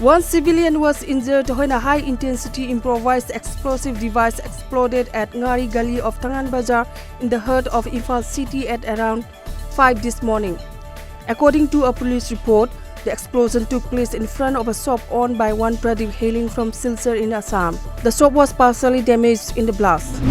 One civilian was injured when a high-intensity improvised explosive device exploded at Ngari Gali of Tangan Bazar in the heart of Imphal city at around 5 this morning. According to a police report, the explosion took place in front of a shop owned by one Pradeep hailing from Silchar in Assam. The shop was partially damaged in the blast.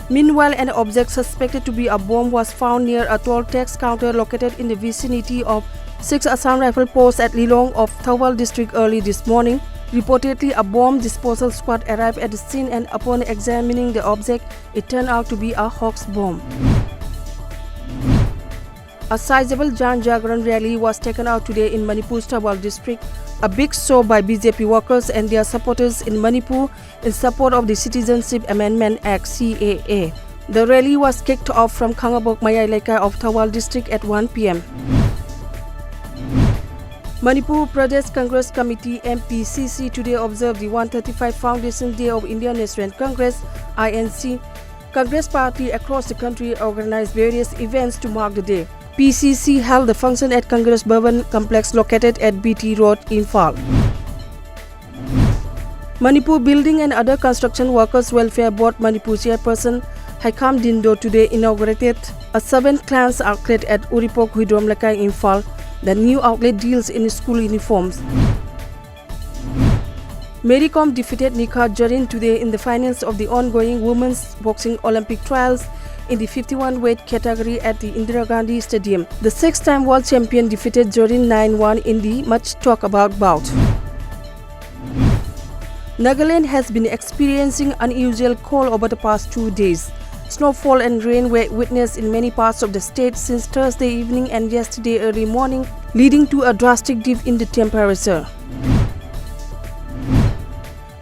Meanwhile, an object suspected to be a bomb was found near a toll tax counter located in the vicinity of 6 Assam Rifle Post at Lilong of Thawal district early this morning. Reportedly, a bomb disposal squad arrived at the scene, and upon examining the object, it turned out to be a hoax bomb. A sizable Jan Jagran rally was taken out today in Manipur's Thawal district, a big show by BJP workers and their supporters in Manipur in support of the Citizenship Amendment Act (CAA). The rally was kicked off from Khangabok Maya Ileka of Thawal district at 1 p.m. Manipur Pradesh Congress Committee MPCC today observed the 135th Foundation Day of Indian National Congress (INC). Congress party across the country organized various events to mark the day. PCC held the function at Congress Bhavan complex located at BT Road, Imphal. Manipur Building and Other Construction Workers Welfare Board Manipur chairperson Haikam Dindo today inaugurated a 7th-class outlet at Uripok Huidrom Lekai, Imphal. The new outlet deals in school uniforms. Mary Kom defeated Nikha Jarin today in the finals of the ongoing Women's Boxing Olympic Trials in the 51-weight category at the Indira Gandhi Stadium. The 6-time world champion defeated Jarin 9-1 in the much-talked-about bout. Nagaland has been experiencing unusual cold over the past 2 days. Snowfall and rain were witnessed in many parts of the state since Thursday evening and yesterday early morning, leading to a drastic dip in the temperature.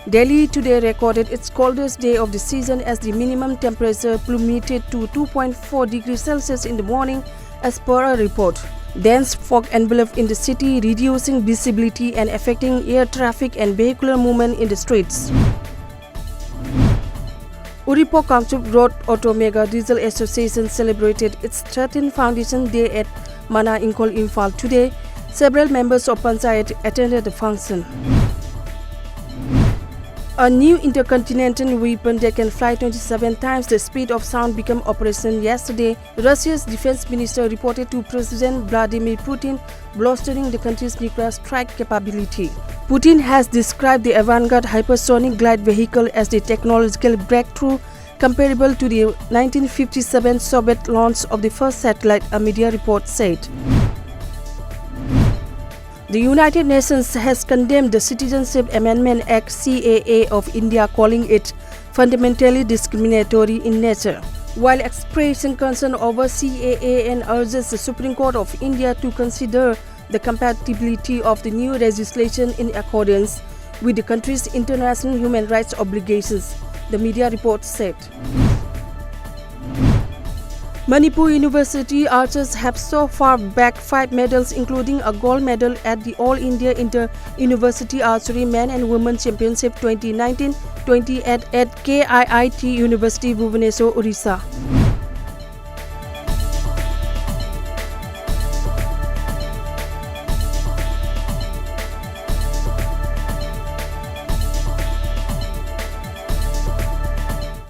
Delhi today recorded its coldest day of the season as the minimum temperature plummeted to 2.4 degrees Celsius in the morning as per a report. Dense fog enveloped in the city, reducing visibility and affecting air traffic and vehicular movement in the streets. Uripok Kangchup Road Auto Mega Diesel Association celebrated its 13th Foundation Day at Mana Inkol, Imphal today. Several members of Panchayat attended the function. A new intercontinental weapon that can fly 27 times the speed of sound became operational yesterday. Russia's defense minister reported to President Vladimir Putin, bolstering the country's nuclear strike capability. Putin has described the avant-garde hypersonic glide vehicle as the technological breakthrough comparable to the 1957 Soviet launch of the first satellite, a media report said. The United Nations has condemned the Citizenship Amendment Act (CAA) of India, calling it fundamentally discriminatory in nature. While expressing concern over CAA and urges the Supreme Court of India to consider the compatibility of the new legislation in accordance with the country's international human rights obligations, the media report said. Manipur University archers have so far bagged 5 medals, including a gold medal at the All India Inter-University Archery Men and Women Championship 2019-20 at KIIT University, Bhubaneswar, Orissa.